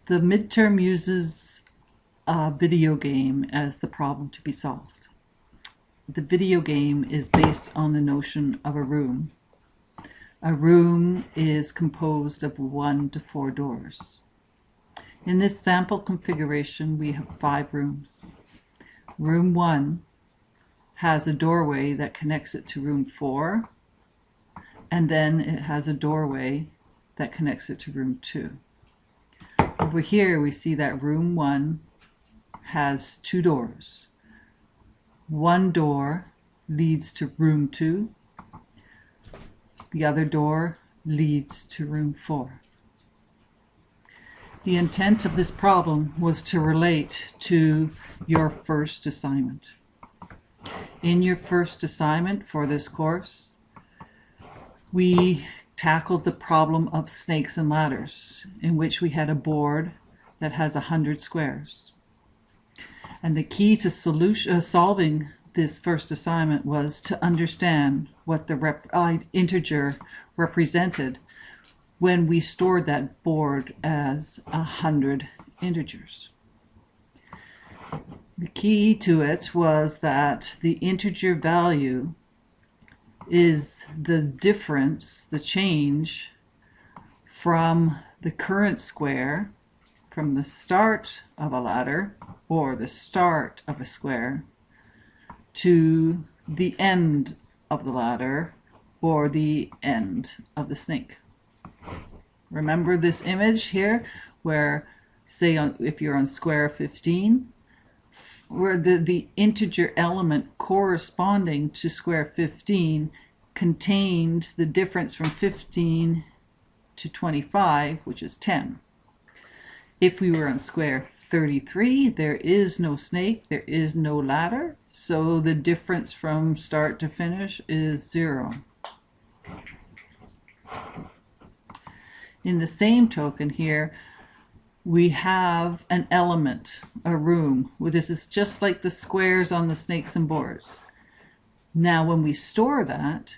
The midterm uses a video game as the problem to be solved. The video game is based on the notion of a room. A room is composed of 1 to 4 doors. In this sample configuration, we have 5 rooms. Room 1 has a doorway that connects it to room 4, and then it has a doorway that connects it to room 2. Over here we see that room 1 has 2 doors. One door leads to room 2. The other door leads to room 4. The intent of this problem was to relate to your first assignment. In your first assignment for this course, we tackled the problem of snakes and ladders, in which we had a board that has 100 squares. And the key to solving this first assignment was to understand what the integer represented when we stored that board as 100 integers. The key to it was that the integer value is the difference, the change from the current square, from the start of a ladder or the start of a square, to the end of the ladder or the end of the snake. Remember this image here where, say, if you're on square 15, where the integer element corresponding to square 15 contained the difference from 15 to 25, which is 10. If we were on square 33, there is no snake, there is no ladder, so the difference from start to finish is 0. In the same token here, we have an element, a room. This is just like the squares on the snakes and boards. Now when we store that,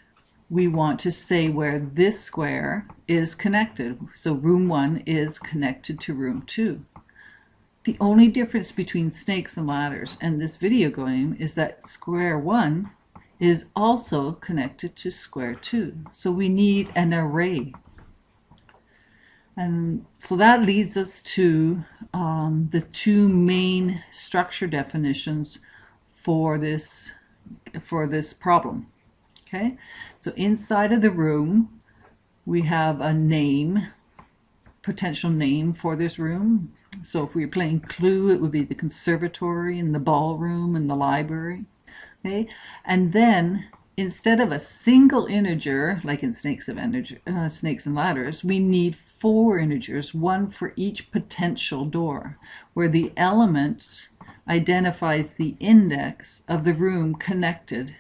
we want to say where this square is connected. So room 1 is connected to room 2. The only difference between snakes and ladders and this video game is that square 1 is also connected to square 2. So we need an array. And so that leads us to the 2 main structure definitions for this problem. Okay, so inside of the room we have a name, potential name for this room. So if we were playing Clue, it would be the conservatory and the ballroom and the library. Okay, and then instead of a single integer like in snakes and ladders, we need 4 integers, 1 for each potential door, where the element identifies the index of the room connected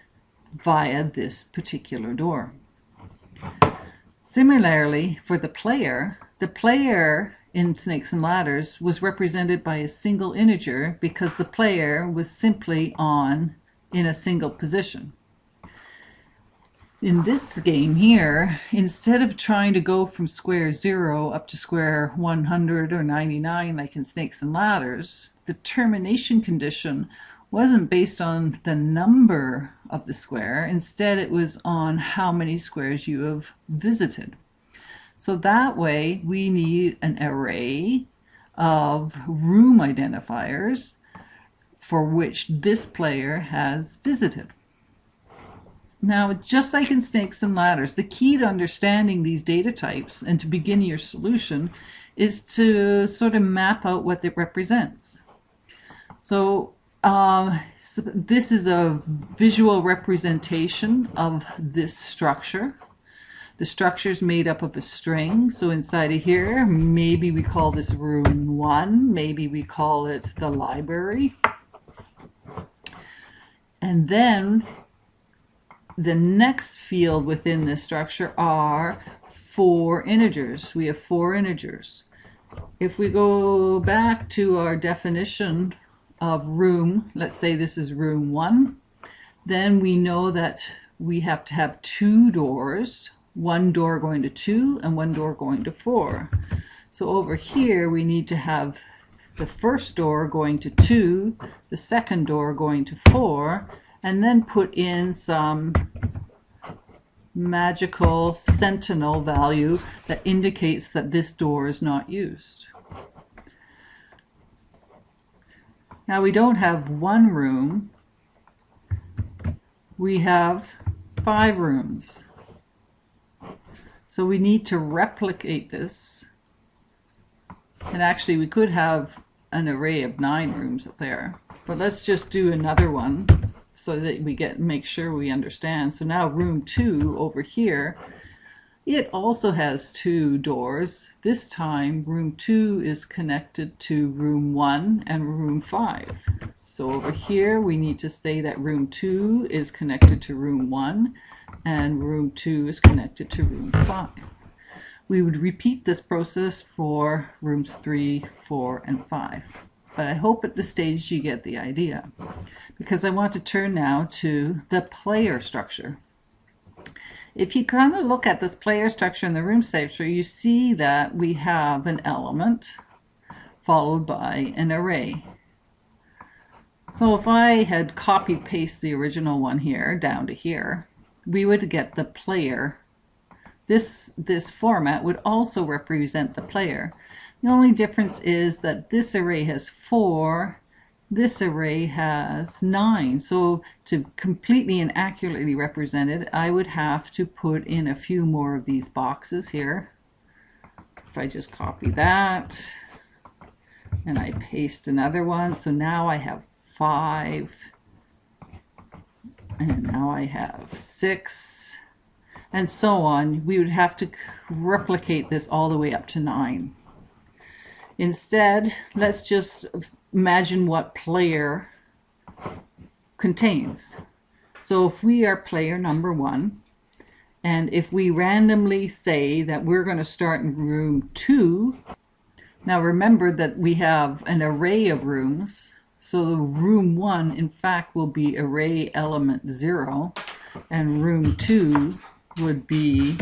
via this particular door. Similarly, for the player in snakes and ladders was represented by a single integer because the player was simply in a single position. In this game here, instead of trying to go from square 0 up to square 100 or 99 like in snakes and ladders, the termination condition wasn't based on the number of the square. Instead, it was on how many squares you have visited. So that way, we need an array of room identifiers for which this player has visited. Now, just like in snakes and ladders, the key to understanding these data types and to begin your solution is to sort of map out what it represents. So this is a visual representation of this structure. The structure is made up of a string. So inside of here, maybe we call this room 1, maybe we call it the library. And then the next field within this structure are 4 integers. We have 4 integers. If we go back to our definition of room, let's say this is room 1, then we know that we have to have 2 doors, one door going to 2 and one door going to 4. So over here we need to have the first door going to 2, the second door going to 4, and then put in some magical sentinel value that indicates that this door is not used. Now we don't have one room, we have 5 rooms. So we need to replicate this, and actually we could have an array of 9 rooms up there, but let's just do another one so that we make sure we understand. So now room 2 over here, it also has 2 doors. This time room 2 is connected to room 1 and room 5. So over here we need to say that room 2 is connected to room 1 and room 2 is connected to room 5. We would repeat this process for rooms 3, 4, and 5. But I hope at this stage you get the idea, because I want to turn now to the player structure. If you kind of look at this player structure in the room structure, you see that we have an element followed by an array. So if I had copied paste the original one here down to here, we would get the player. This format would also represent the player. The only difference is that this array has 4, this array has 9. So to completely and accurately represent it, I would have to put in a few more of these boxes here. If I just copy that and I paste another one, so now I have 5, and now I have 6, and so on. We would have to replicate this all the way up to 9. Instead, let's just imagine what player contains. So if we are player number 1, and if we randomly say that we're going to start in room 2, now remember that we have an array of rooms, so the room 1 in fact will be array element 0, and room 2 would be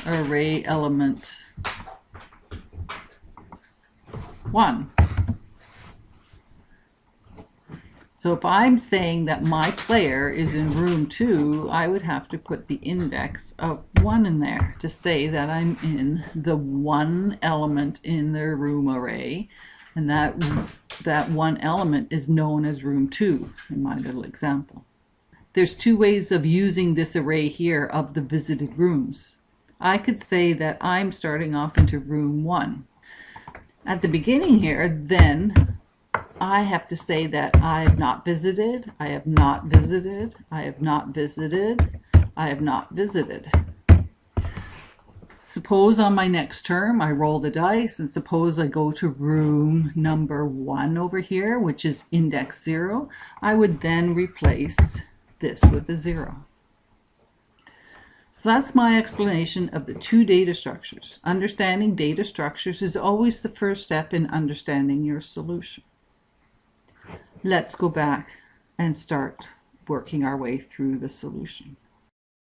array element 1. So if I'm saying that my player is in room 2, I would have to put the index of 1 in there to say that I'm in the 1 element in the room array, and that 1 element is known as room 2 in my little example. There's 2 ways of using this array here of the visited rooms. I could say that I'm starting off into room 1. At the beginning here, then, I have to say that I have not visited, I have not visited, I have not visited, I have not visited. Suppose on my next term I roll the dice, and suppose I go to room number 1 over here, which is index 0. I would then replace this with a 0. So that's my explanation of the 2 data structures. Understanding data structures is always the first step in understanding your solution. Let's go back and start working our way through the solution.